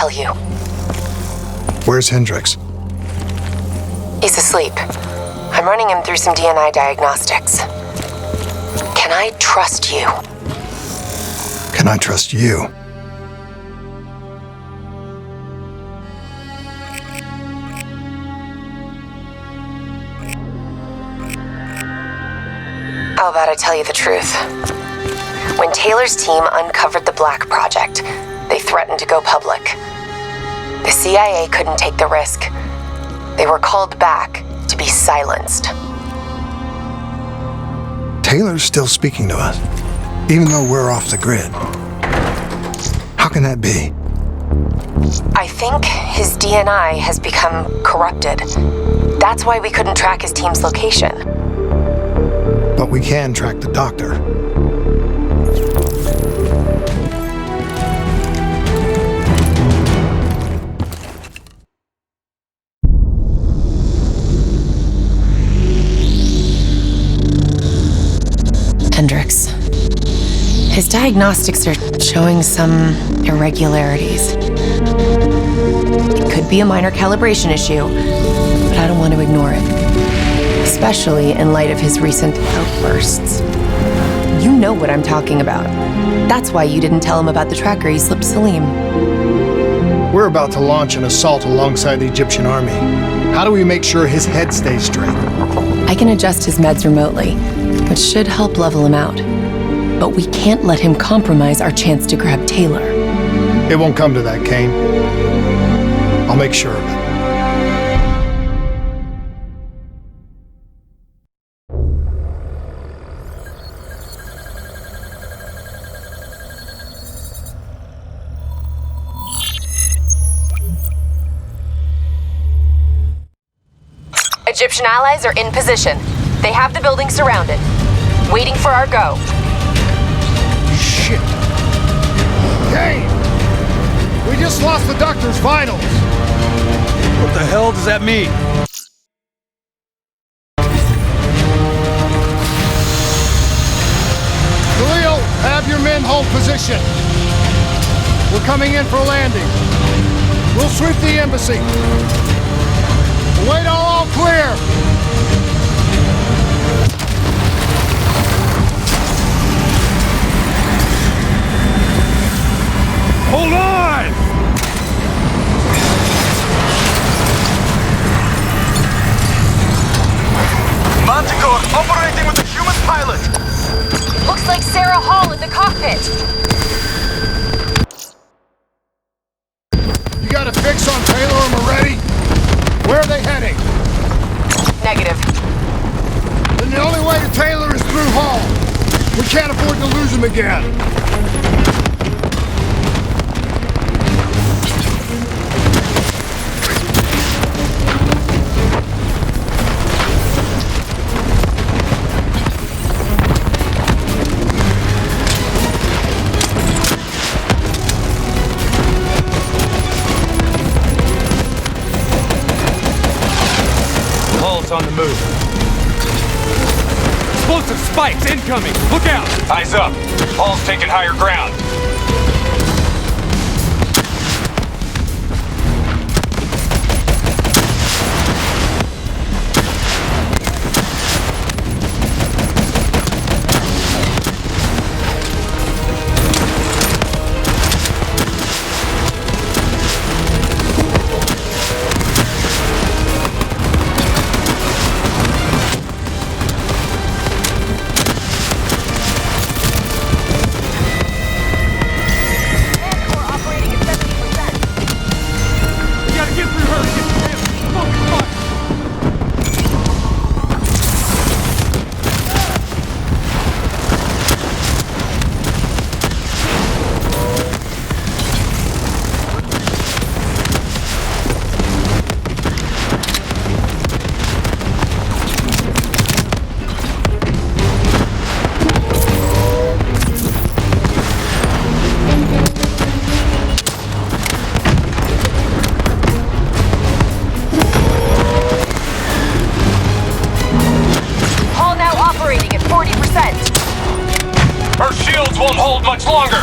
tell you. Where's Hendricks? He's asleep. I'm running him through some DNA diagnostics. Can I trust you? Can I trust you? How about I tell you the truth? When Taylor's team uncovered the Black Project, they threatened to go public. The CIA couldn't take the risk. They were called back to be silenced. Taylor's still speaking to us, even though we're off the grid. How can that be? I think his DNI has become corrupted. That's why we couldn't track his team's location. But we can track the doctor. Hendricks. His diagnostics are showing some irregularities. It could be a minor calibration issue, but I don't want to ignore it. Especially in light of his recent outbursts. You know what I'm talking about. That's why you didn't tell him about the tracker you slipped Salim. We're about to launch an assault alongside the Egyptian army. How do we make sure his head stays straight? I can adjust his meds remotely, which should help level him out. But we can't let him compromise our chance to grab Taylor. It won't come to that, Kane. I'll make sure of it. Egyptian allies are in position. They have the building surrounded. Waiting for our go. Shit. Kane! We just lost the doctor's vitals. What the hell does that mean? Khalil, have your men hold position. We're coming in for landing. We'll sweep the embassy. Wait till all clear. Hold on! Manticore operating with a human pilot! Looks like Sarah Hall in the cockpit. You got a fix on Taylor and Moretti? Where are they heading? Negative. Then the only way to Taylor is through Hall. We can't afford to lose him again. On the move. Explosive spikes incoming! Look out! Eyes up! Hall's taking higher ground. Won't hold much longer!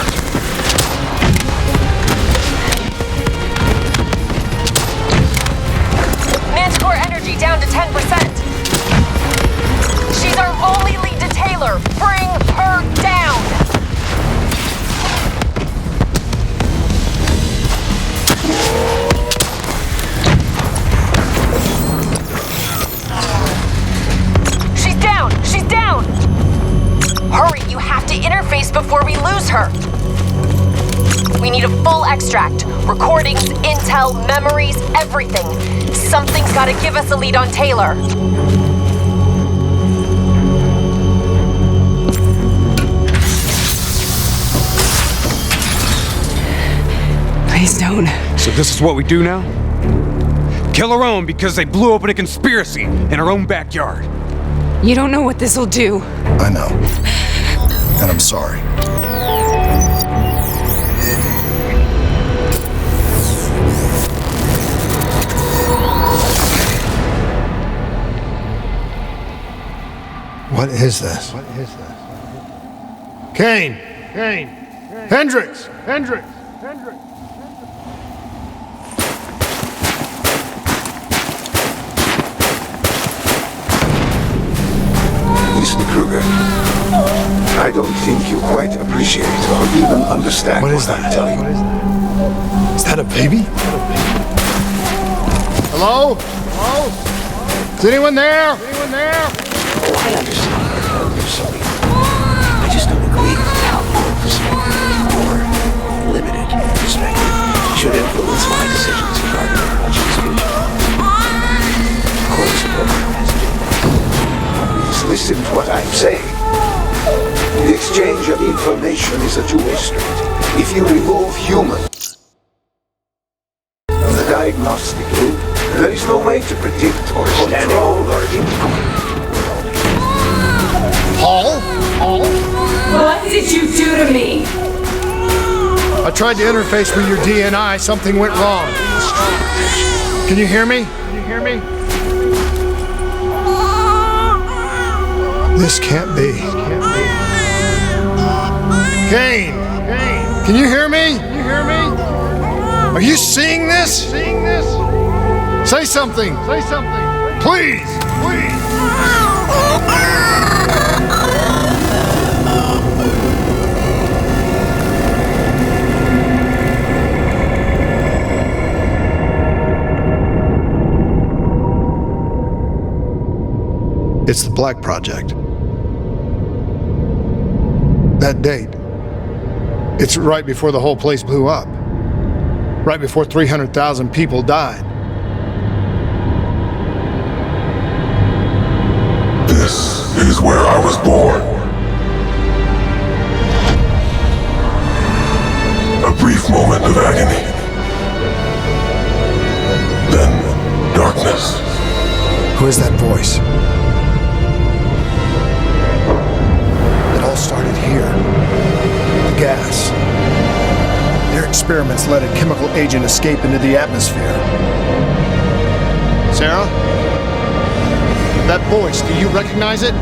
We need a full extract. Recordings, intel, memories, everything. Something's gotta give us a lead on Taylor. Please don't. So this is what we do now? Kill our own because they blew open a conspiracy in our own backyard. You don't know what this'll do. I know. And I'm sorry. What is this? What is this? Kane! Kane! Hendricks! Hendricks! Hendricks! Listen, Kruger. I don't think you quite appreciate or even understand what I'm telling you. Is that a baby? Hello? Hello? Is anyone there? Anyone there? Oh, I understand. I'm sorry. I just don't agree with how your perspective or limited perspective should influence my decisions regarding the project's future. Of course, the program has been. Please listen to what I'm saying. The exchange of information is a two-way street. If you remove humans from the diagnostic loop, there is no way to predict or control or influence. Paul? Paul? What did you do to me? I tried to interface with your DNI. Something went wrong. Can you hear me? Can you hear me? This can't be. Kane! Kane! Can you hear me? Can you hear me? Are you seeing this? Seeing this? Say something! Say something! Please! Please! It's the Black Project. That date. It's right before the whole place blew up. Right before 300,000 people died. This is where I was born. A brief moment of agony. Then darkness. Who is that voice? It all started here. The gas. Their experiments let a chemical agent escape into the atmosphere. Sarah? That voice, do you recognize it?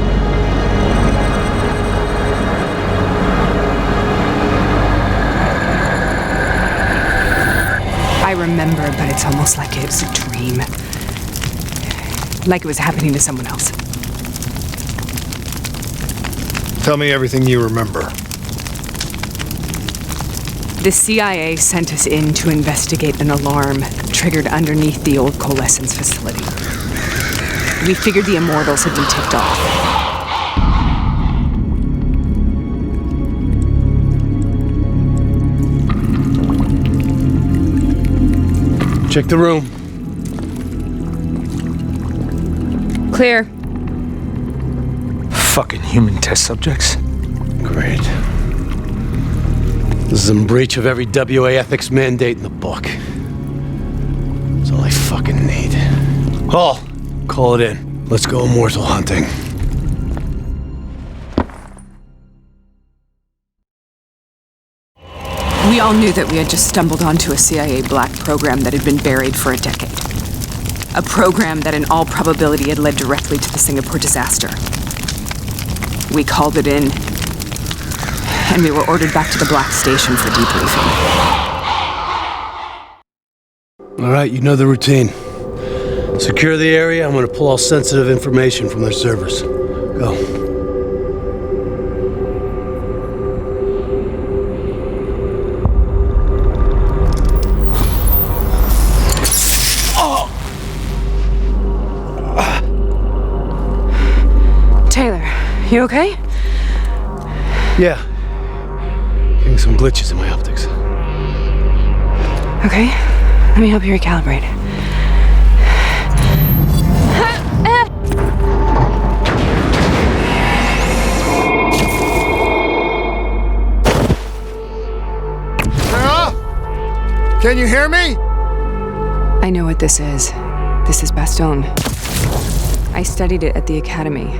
I remember, but it's almost like it was a dream. Like it was happening to someone else. Tell me everything you remember. The CIA sent us in to investigate an alarm triggered underneath the old coalescence facility. We figured the Immortals had been tipped off. Check the room. Clear. Fucking human test subjects. Great. This is in breach of every WA ethics mandate in the book. That's all I fucking need. Hall, call it in. Let's go immortal hunting. We all knew that we had just stumbled onto a CIA black program that had been buried for a decade. A program that in all probability had led directly to the Singapore disaster. We called it in, and we were ordered back to the Black Station for debriefing. All right, you know the routine. Secure the area. I'm gonna pull all sensitive information from their servers. Go. Taylor, you okay? Yeah. Getting some glitches in my optics. Okay, let me help you recalibrate. Sarah? Can you hear me? I know what this is. This is Bastogne. I studied it at the Academy.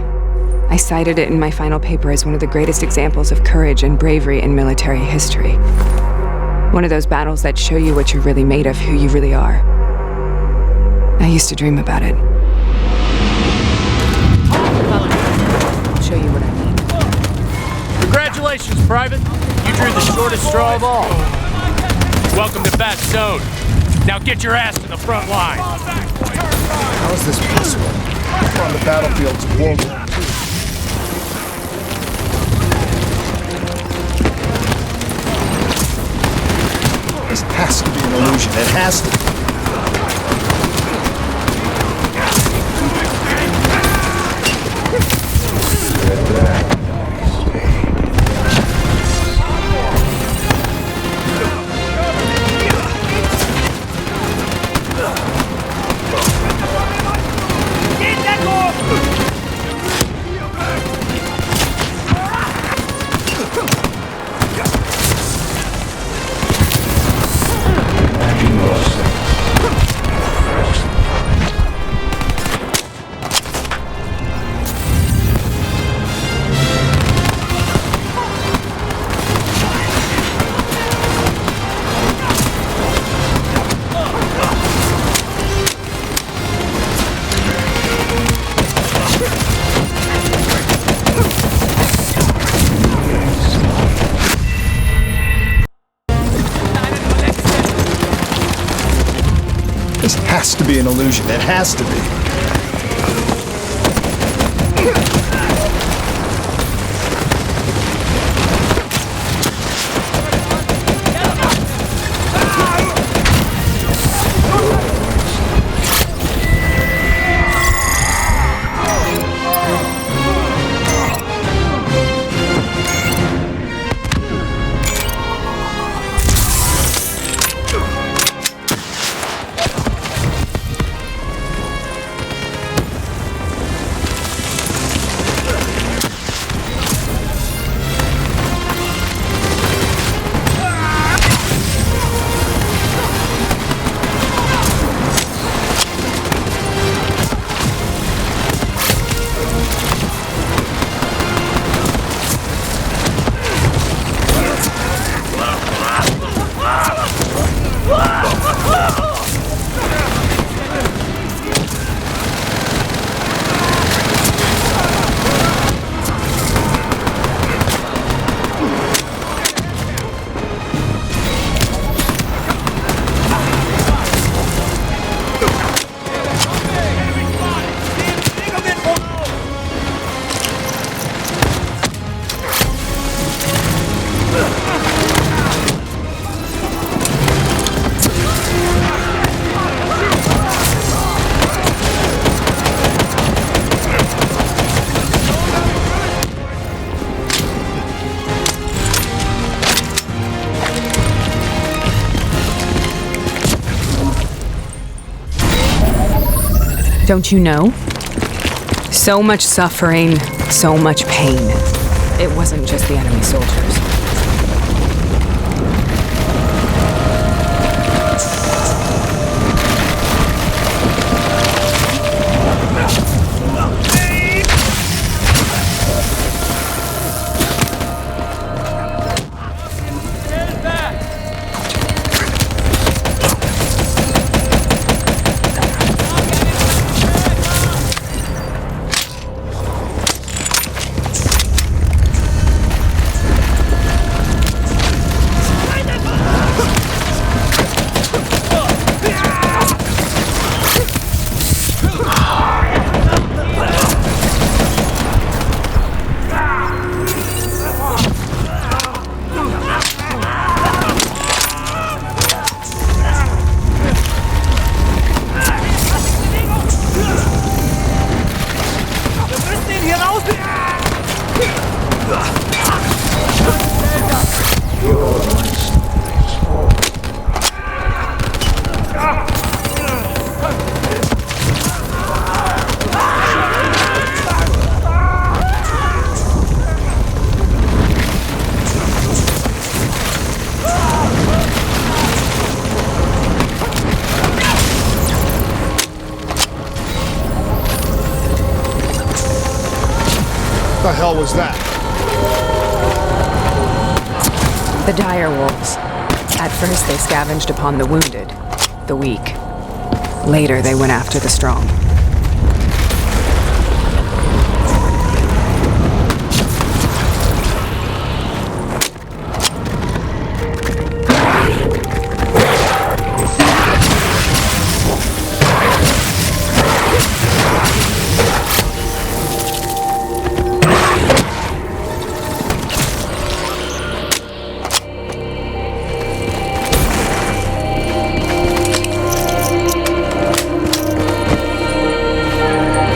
I cited it in my final paper as one of the greatest examples of courage and bravery in military history. One of those battles that show you what you're really made of, who you really are. I used to dream about it. I'll show you what I mean. Congratulations, Private. You drew the shortest straw of all. Welcome to Bastogne. Now get your ass to the front line. How is this possible? We're on the battlefields of World War II. This has to be an illusion. It has to be. This has to be an illusion. It has to be. Don't you know? So much suffering, so much pain. It wasn't just the enemy soldiers. The hell was that? The dire wolves. At first, they scavenged upon the wounded, the weak. Later, they went after the strong.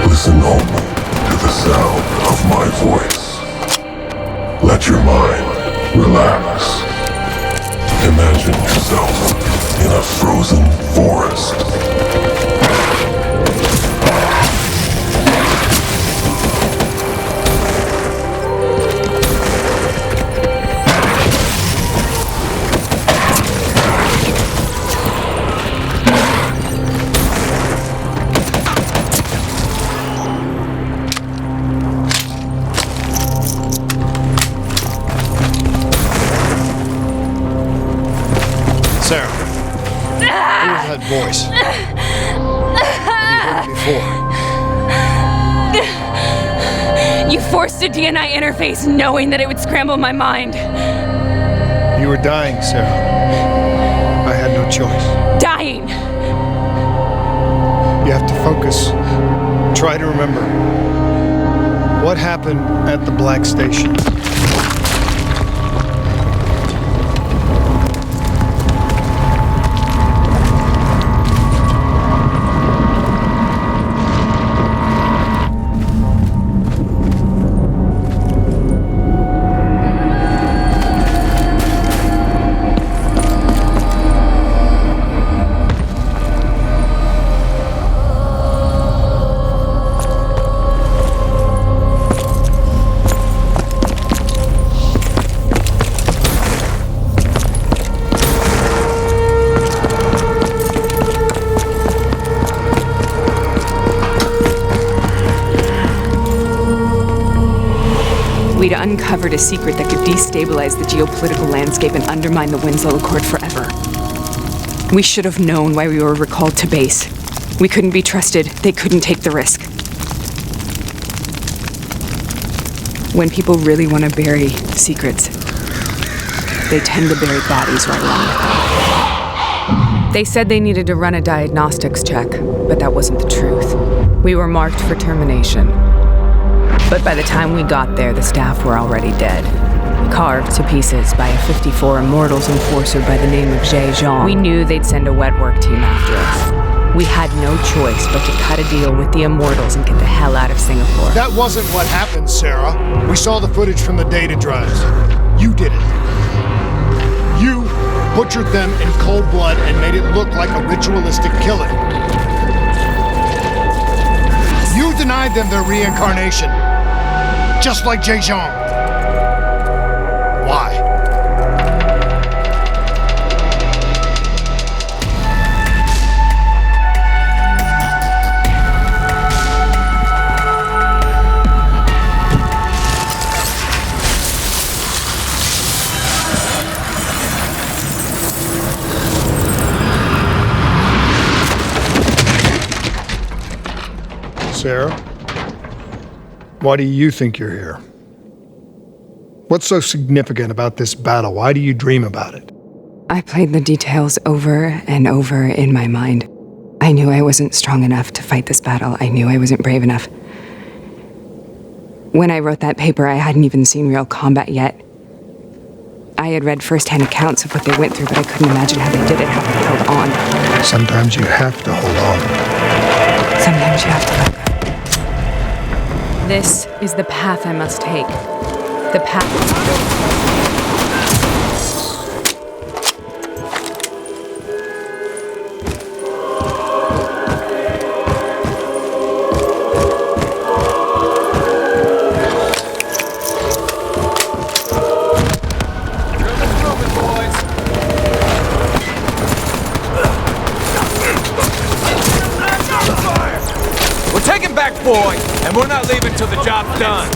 Listen only to the sound of my voice. Let your mind relax. Imagine yourself in a frozen forest. Sarah, who was that voice? Have you heard it before? You forced a DNI interface knowing that it would scramble my mind. You were dying, Sarah. I had no choice. Dying! You have to focus. Try to remember. What happened at the Black Station? We'd uncovered a secret that could destabilize the geopolitical landscape and undermine the Winslow Accord forever. We should have known why we were recalled to base. We couldn't be trusted. They couldn't take the risk. When people really want to bury secrets, they tend to bury bodies right along. They said they needed to run a diagnostics check, but that wasn't the truth. We were marked for termination. But by the time we got there, the staff were already dead. Carved to pieces by a 54 Immortals enforcer by the name of Jay Jean. We knew they'd send a wet work team after us. We had no choice but to cut a deal with the Immortals and get the hell out of Singapore. That wasn't what happened, Sarah. We saw the footage from the data drives. You did it. You butchered them in cold blood and made it look like a ritualistic killing. You denied them their reincarnation. Just like Jay Jean. Why? Sarah? Why do you think you're here? What's so significant about this battle? Why do you dream about it? I played the details over and over in my mind. I knew I wasn't strong enough to fight this battle. I knew I wasn't brave enough. When I wrote that paper, I hadn't even seen real combat yet. I had read first-hand accounts of what they went through, but I couldn't imagine how they did it, how they held on. Sometimes you have to hold on. Sometimes you have to let go. This is the path I must take. The path. We're taking back boy, and we're not leaving till the job's done.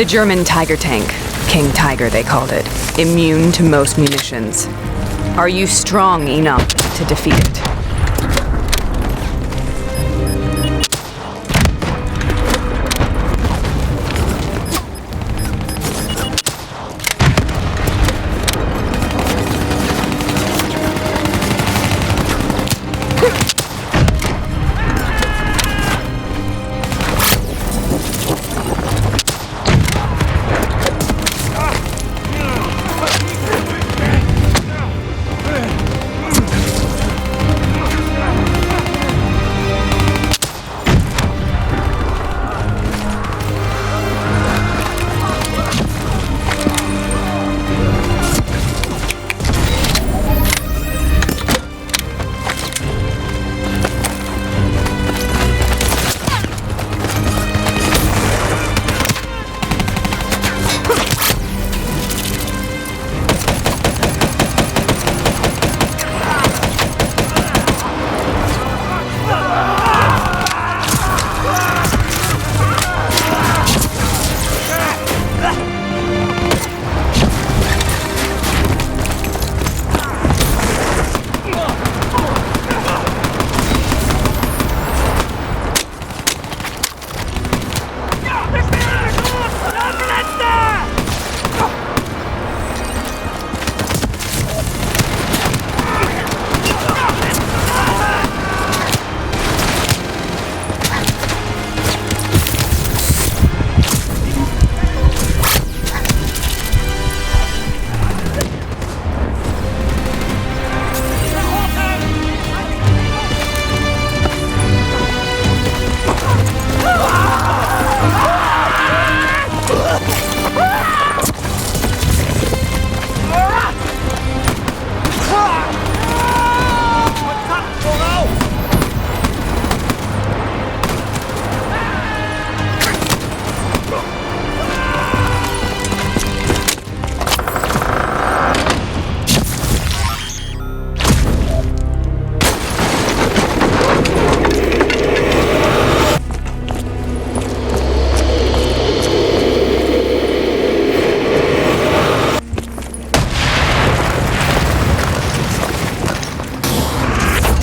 The German Tiger tank, King Tiger they called it, immune to most munitions. Are you strong enough to defeat it?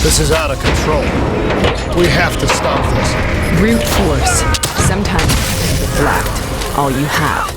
This is out of control. We have to stop this. Brute force. Sometimes neglect all you have.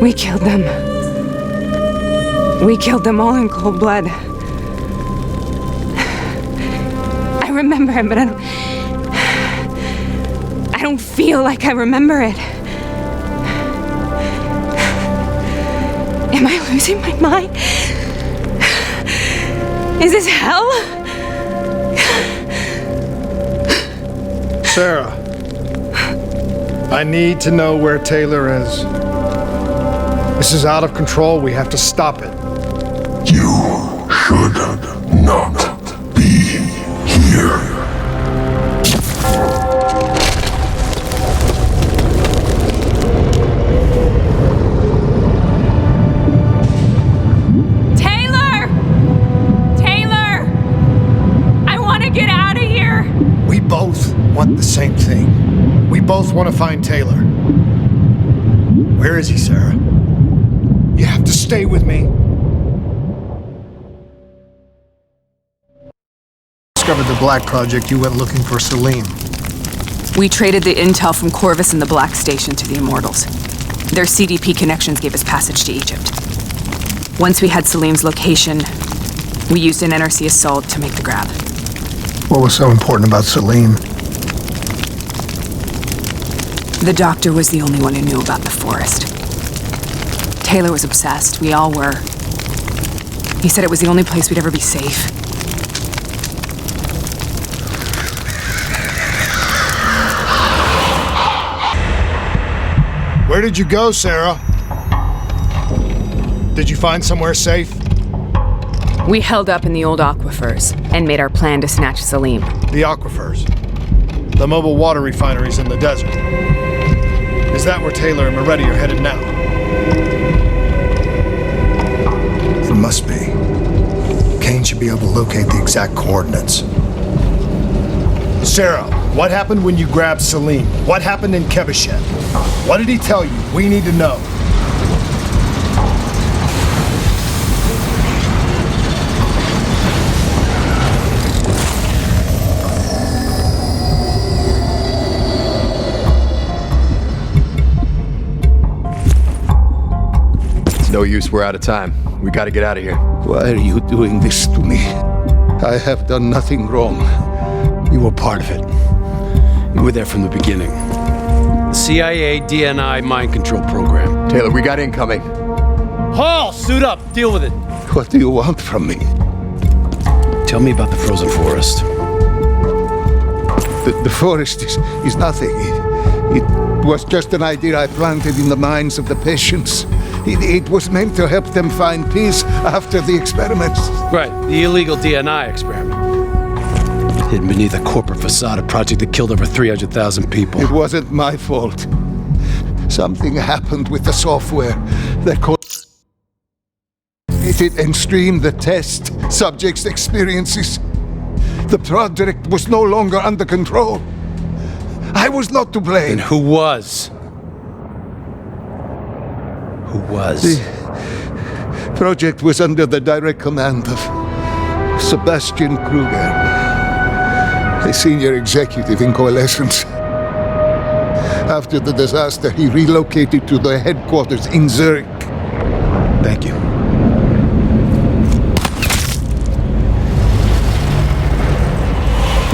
We killed them. We killed them all in cold blood. I remember it, but I don't feel like I remember it. Am I losing my mind? Is this hell? Sarah, I need to know where Taylor is. This is out of control. We have to stop it. You should not be here. Taylor! Taylor! I want to get out of here! We both want the same thing. We both want to find Taylor. Where is he, Sarah? You have to stay with me. Discovered the Black Project, you went looking for Salim. We traded the intel from Corvus and the Black Station to the Immortals. Their CDP connections gave us passage to Egypt. Once we had Salim's location, we used an NRC assault to make the grab. What was so important about Salim? The doctor was the only one who knew about the forest. Taylor was obsessed. We all were. He said it was the only place we'd ever be safe. Where did you go, Sarah? Did you find somewhere safe? We held up in the old aquifers and made our plan to snatch Salim. The aquifers. The mobile water refineries in the desert. Is that where Taylor and Moretti are headed now? It must be. Kane should be able to locate the exact coordinates. Sarah, what happened when you grabbed Salim? What happened in Kebechet? What did he tell you? We need to know. It's no use, we're out of time. We gotta get out of here. Why are you doing this to me? I have done nothing wrong. You were part of it. You were there from the beginning. The CIA DNI mind control program. Taylor, we got incoming. Hall, suit up. Deal with it. What do you want from me? Tell me about the frozen forest. The forest is nothing. It was just an idea I planted in the minds of the patients. It was meant to help them find peace after the experiments. Right, the illegal DNI experiment. Hidden beneath a corporate facade, a project that killed over 300,000 people. It wasn't my fault. Something happened with the software that coordinated and streamed the test subjects' experiences. The project was no longer under control. I was not to blame. And who was? Who was? The project was under the direct command of Sebastian Kruger, a senior executive in Coalescence. After the disaster, he relocated to the headquarters in Zurich. Thank you.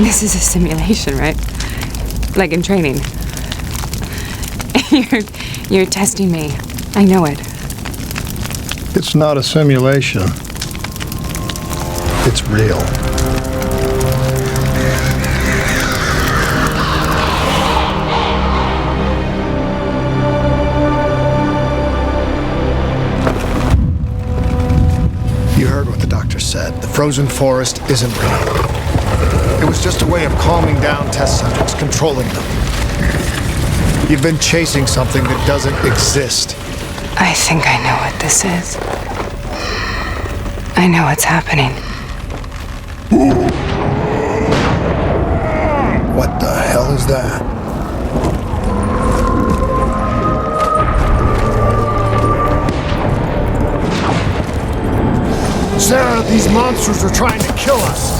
This is a simulation, right? Like in training. You're testing me. I know it. It's not a simulation. It's real. You heard what the doctor said. The frozen forest isn't real. It was just a way of calming down test subjects, controlling them. You've been chasing something that doesn't exist. I think I know what this is. I know what's happening. What the hell is that? Sarah, these monsters are trying to kill us.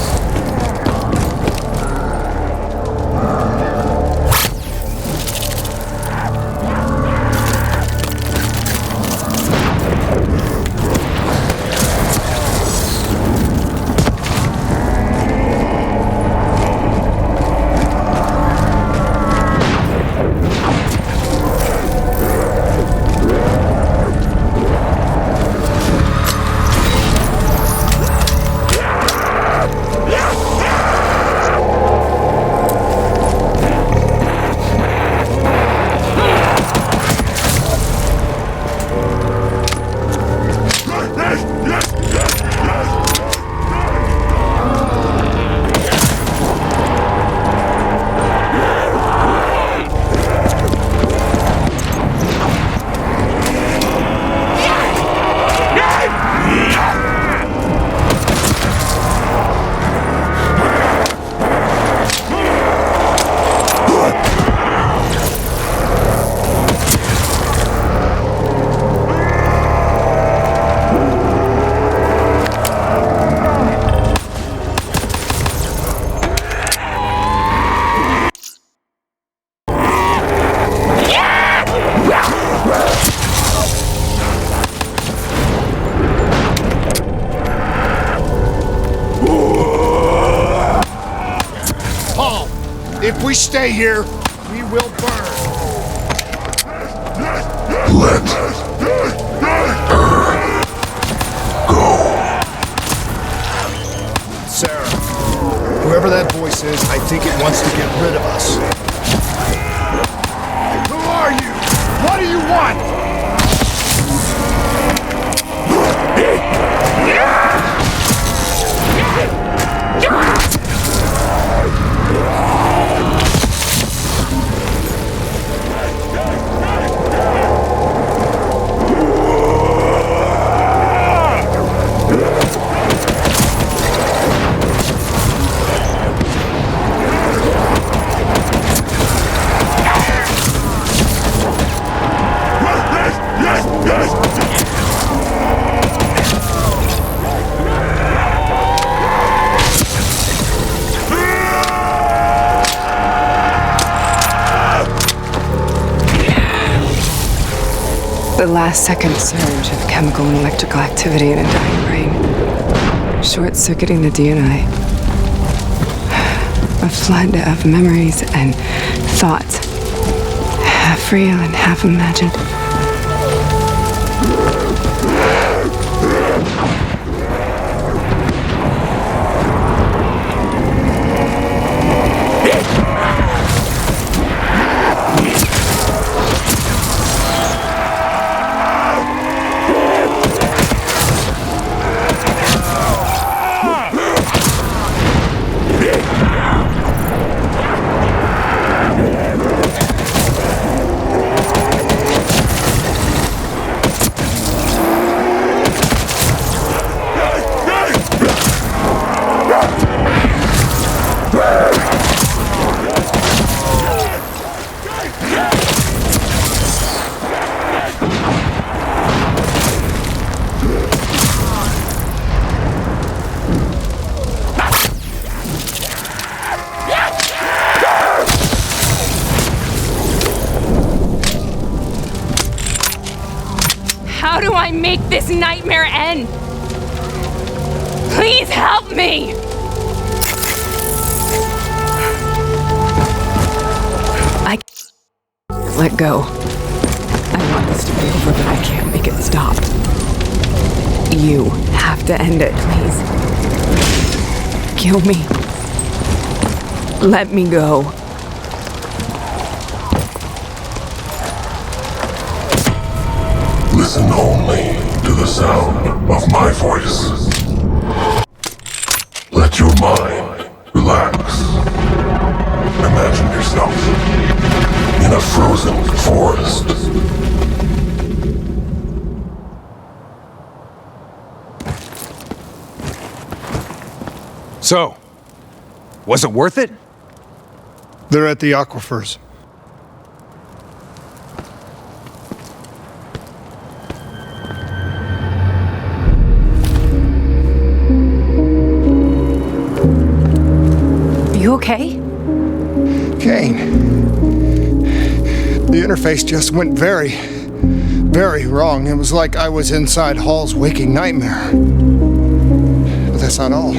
If we stay here, we will burn. Let her go. Sarah, whoever that voice is, I think it wants to get rid of us. Who are you? What do you want? The last second surge of chemical and electrical activity in a dying brain, short-circuiting the DNA. A flood of memories and thoughts, half real and half imagined. How do I make this nightmare end? Please help me! I let go. I want this to be over, but I can't make it stop. You have to end it, please. Kill me. Let me go. Listen only to the sound of my voice. Let your mind relax. Imagine yourself in a frozen forest. So, was it worth it? They're at the aquifers. You okay? Kane. The interface just went very, very wrong. It was like I was inside Hall's waking nightmare. But that's not all.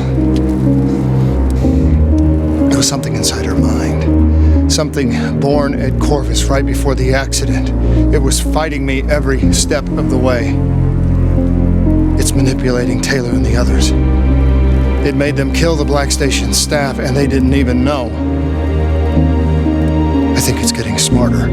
There was something inside her mind. Something born at Corvus right before the accident. It was fighting me every step of the way. It's manipulating Taylor and the others. It made them kill the Black Station staff, and they didn't even know. I think it's getting smarter.